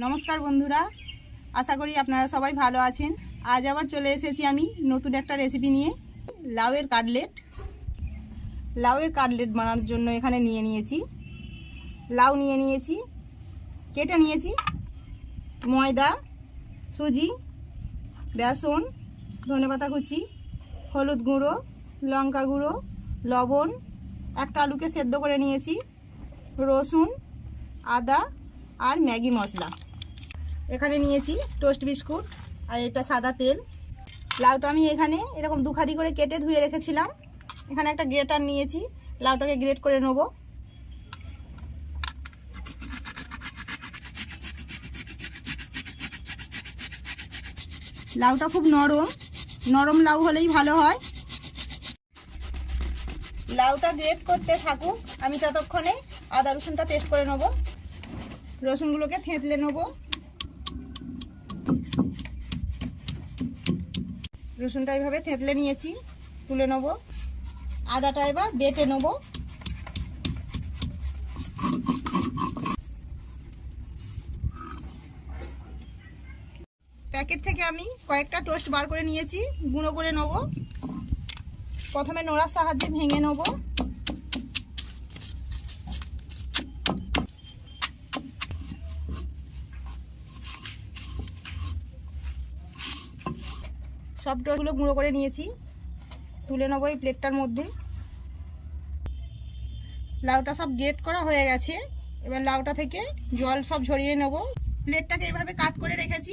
নমস্কার বন্ধুরা, আশা করি আপনারা সবাই ভালো আছেন। আজ আবার চলে এসেছি আমি নতুন একটা রেসিপি নিয়ে। লাউয়ের কাটলেট বানানোর জন্য এখানে লাউ নিয়ে নিয়েছি, কেটে নিয়েছি। ময়দা, সুজি, বেসন, ধনেপাতা কুচি, হলুদ গুঁড়ো, লঙ্কা গুঁড়ো, লবণ, একটা আলুকে সেদ্ধ করে নিয়েছি, রসুন, আদা আর ম্যাগি মশলা। এখানে নিয়েছি টোস্ট বিস্কুট আর এটা সাদা তেল। লাউটা আমি এখানে এরকম দুখাদি করে কেটে ধুয়ে রেখেছিলাম। এখানে একটা গ্রেটার নিয়েছি, লাউটাকে গ্রেট করে নেব। লাউটা খুব নরম লাউ হলেই ভালো হয়। লাউটা গ্রেট করতে থাকুক, আমি ততক্ষণে আদা রসুনটা পেস্ট করে নেব। রসুনগুলোকে থেঁতলে নেব। রসুনটা এইভাবে থেঁতলে নিয়েছি, তুলে নেব। আদাটা এবার বেটে নেব। প্যাকেট থেকে আমি কয়েকটা টোস্ট বার করে নিয়েছি, গুঁড়ো করে নেব। প্রথমে নোড়ার সাহায্যে ভেঙে নেব। সব টোস্টগুলো গুঁড়ো করে নিয়েছি, তুলে নেবো এই প্লেটটার মধ্যে। লাউটা সব গ্রেট করা হয়ে গেছে, এবার লাউটা থেকে জল সব ঝরিয়ে নেব। প্লেটটাকে এভাবে কাত করে রেখেছি,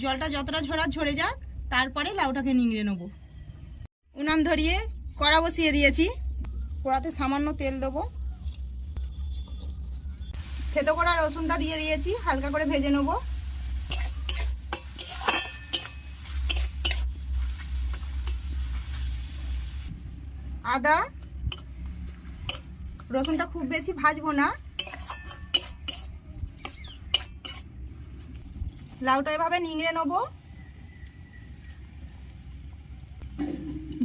জলটা যতটা ঝরে যাক, তারপরে লাউটাকে নিংড়ে নেব। উনান ধরিয়ে কড়া বসিয়ে দিয়েছি, কড়াতে সামান্য তেল দেবো। থেতো করা রসুনটা দিয়ে দিয়েছি, হালকা করে ভেজে নেব। আদা রসুনটা খুব বেশি ভাজবো না। লাউটা এভাবে নিংড়ে নেব,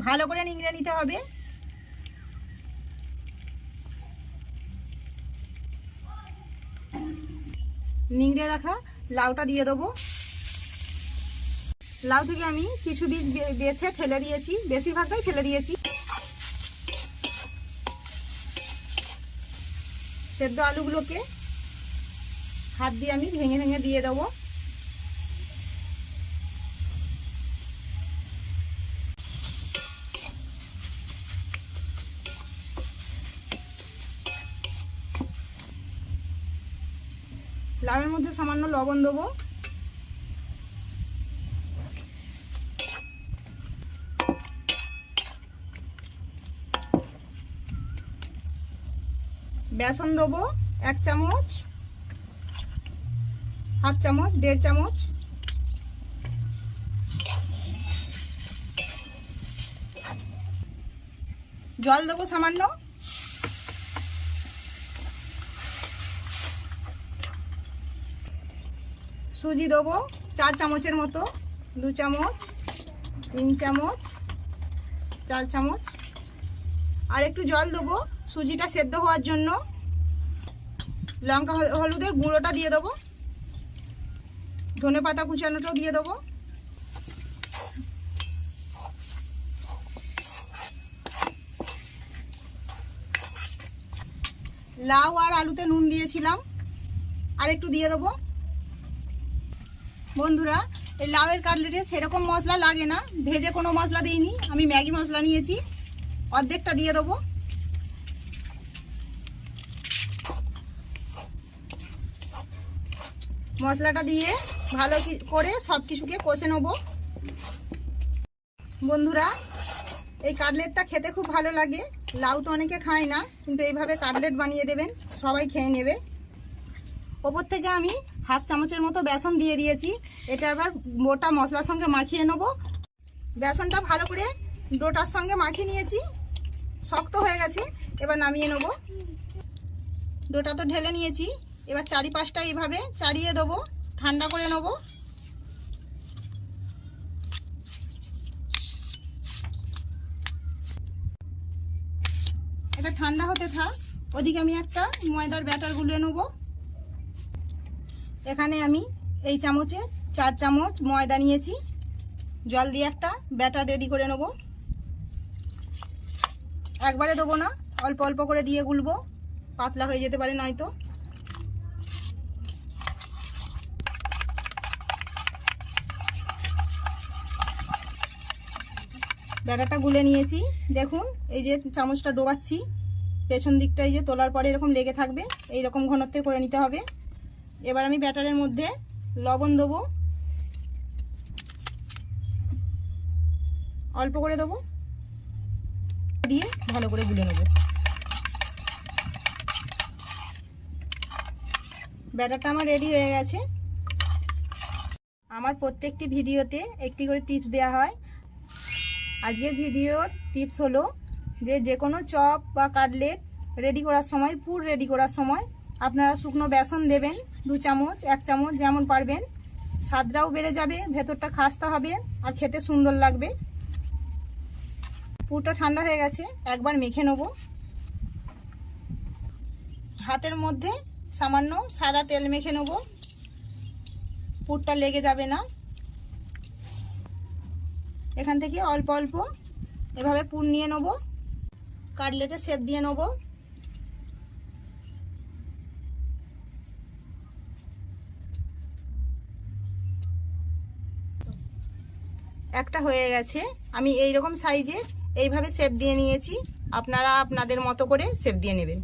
ভালো করে নিংড়ে নিতে হবে। নিংড়ে রাখা লাউটা দিয়ে দেবো। লাউ থেকে আমি কিছু বীজ বেছে ফেলে দিয়েছি, বেশিরভাগটাই ফেলে দিয়েছি। সেদ্ধ আলুগুলোকে হাত দিয়ে আমি ভেঙে ভেঙে দিয়ে দেবো। লাউয়ের মধ্যে সামান্য লবণ দেবো। বেসন দেবো 1 চামচ, হাফ চামচ, 1.5 চামচ। জল দেবো সামান্য। সুজি দেবো 4 চামচের মতো, 2 চামচ, 3 চামচ, 4 চামচ। আর একটু জল দেবো সুজিটা সেদ্ধ হওয়ার জন্য। লঙ্কা হলুদের গুঁড়োটা দিয়ে দেবো, ধনেপাতা কুচানোটাও দিয়ে দেবো। লাউ আর আলুতে নুন দিয়েছিলাম, আর একটু দিয়ে দেবো। বন্ধুরা, এই লাউয়ের কাটলেটে সেরকম মশলা লাগে না, ভেজে কোনো মশলা দিইনি, আমি ম্যাগি মশলা নিয়েছি, অর্ধেকটা দিয়ে দেবো। মশলাটা দিয়ে ভালো করে সব কিছুকে কষে নেব। বন্ধুরা, এই কাটলেটটা খেতে খুব ভালো লাগে। লাউ তো অনেকে খায় না, কিন্তু এইভাবে কাটলেট বানিয়ে দেবেন, সবাই খেয়ে নেবে। ওপর থেকে আমি হাফ চামচের মতো বেসন দিয়ে দিয়েছি। এটা এবার গোটা মশলার সঙ্গে মাখিয়ে নেব। বেসনটা ভালো করে ডোটার সঙ্গে মাখিয়ে নিয়েছি, শক্ত হয়ে গেছে, এবার নামিয়ে নেব। ডোটা তো ঢেলে নিয়েছি, এবার চারিপাশটা এইভাবে চাড়িয়ে দেবো, ঠান্ডা করে নেব। এটা ঠান্ডা হতে থাক, ওদিকে আমি একটা ময়দার ব্যাটার গুলিয়ে নেব। এখানে আমি এই চামচে 4 চামচ ময়দা নিয়েছি। জল দিয়ে একটা ব্যাটার রেডি করে নেব। একবারে দেবো না, অল্প অল্প করে দিয়ে গুলবো, পাতলা হয়ে যেতে পারে নয়তো। ব্যাটারটা গুলে নিয়েছি। দেখুন এই যে চামচটা ডোবাচ্ছি, পেছন দিকটা এই যে তোলার পরে এরকম লেগে থাকবে, এই রকম ঘনত্বের করে নিতে হবে। এবার আমি ব্যাটারের মধ্যে লবণ দেবো, অল্প করে দেবো, দিয়ে ভালো করে গুলে নেব। ব্যাটারটা আমার রেডি হয়ে গেছে। আমার প্রত্যেকটি ভিডিওতে একটি করে টিপস দেওয়া হয়। আজকের ভিডিওর টিপস হলো যে কোনো চপ বা কাটলেট রেডি করার সময়, পুর রেডি করার সময় আপনারা শুকনো বেসন দেবেন 2 চামচ 1 চামচ যেমন পারবেন। স্বাদটাও বেড়ে যাবে, ভেতরটা খাস্তা হবে আর খেতে সুন্দর লাগবে। পুরটা ঠান্ডা হয়ে গেছে, একবার মেখে নেব। হাতের মধ্যে সামান্য সাদা তেল মেখে নেব, পুরটা লেগে যাবে না। এখান থেকে অল্প অল্প এভাবে পুর নিয়ে নেব, কাটলেটের শেপ দিয়ে নেব। একটা হয়ে গেছে। আমি এই রকম সাইজে এইভাবে শেপ দিয়ে নিয়েছি, আপনারা আপনাদের মতো করে শেপ দিয়ে নেবেন।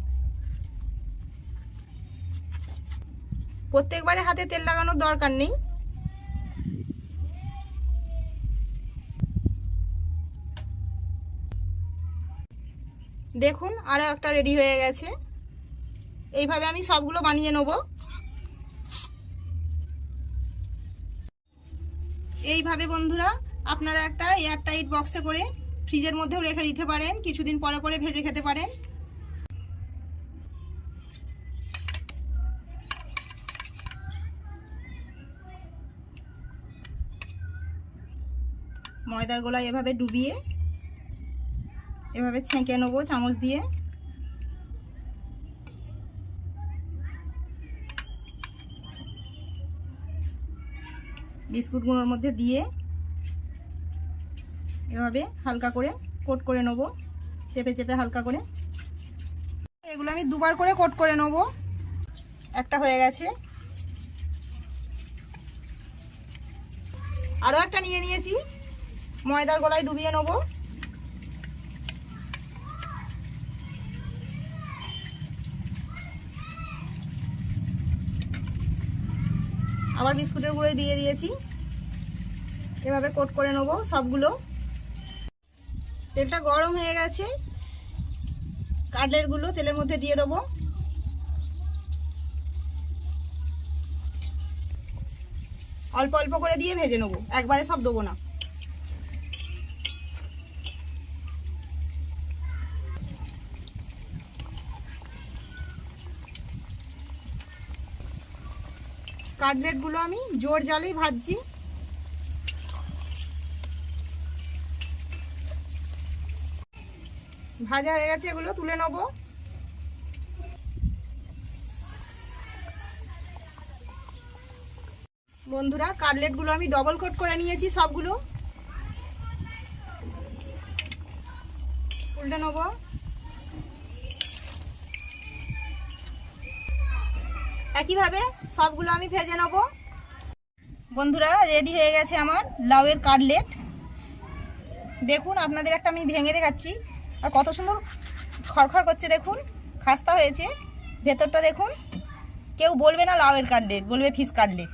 প্রত্যেকবারে হাতে তেল লাগানোর দরকার নেই। দেখুন আরও একটা রেডি হয়ে গেছে। এইভাবে আমি সবগুলো বানিয়ে নেব। এইভাবে বন্ধুরা আপনারা একটা এয়ারটাইট বক্সে করে ফ্রিজের মধ্যেও রেখে দিতে পারেন, কিছুদিন পরে পরে ভেজে খেতে পারেন। ময়দার গোলায় এভাবে ডুবিয়ে এভাবে ছেঁকে নেবো চামচ দিয়ে। বিস্কুটগুলোর মধ্যে দিয়ে এভাবে হালকা করে কোট করে নেবো, চেপে চেপে হালকা করে। এগুলো আমি 2 বার করে কোট করে নেবো। একটা হয়ে গেছে, আরও একটা নিয়ে নিয়েছি, ময়দার গোলায় ডুবিয়ে নেবো। আবার বিস্কুটের গুঁড়ো দিয়ে দিয়েছি, এভাবে কোট করে নেবো সবগুলো। তেলটা গরম হয়ে গেছে, কাটলেটগুলো তেলের মধ্যে দিয়ে দেবো। অল্প অল্প করে দিয়ে ভেজে নেবো, একবারে সব দেবো না। কাটলেটগুলো আমি জোর জালেই ভাজছি। ভাজা হয়ে গেছে, এগুলো তুলে নেব। বন্ধুরা কাটলেটগুলো আমি ডবল কোট করে নিয়েছি সবগুলো। উল্টে নেব। একইভাবে সবগুলো আমি ভেজে নেব। বন্ধুরা রেডি হয়ে গেছে আমার লাউয়ের কাটলেট। দেখুন আপনাদের একটা আমি ভেঙে দেখাচ্ছি, আর কত সুন্দর খড়খড় করছে, দেখুন খাস্তা হয়েছে। ভেতরটা দেখুন, কেউ বলবে না লাউয়ের কাটলেট, বলবে ফিশ কাটলেট।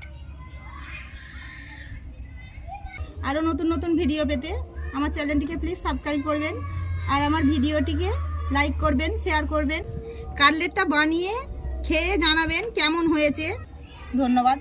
আরও নতুন নতুন ভিডিও পেতে আমার চ্যানেলটিকে প্লিজ সাবস্ক্রাইব করবেন, আর আমার ভিডিওটিকে লাইক করবেন, শেয়ার করবেন। কাটলেটটা বানিয়ে খেয়ে জানাবেন কেমন হয়েছে। ধন্যবাদ।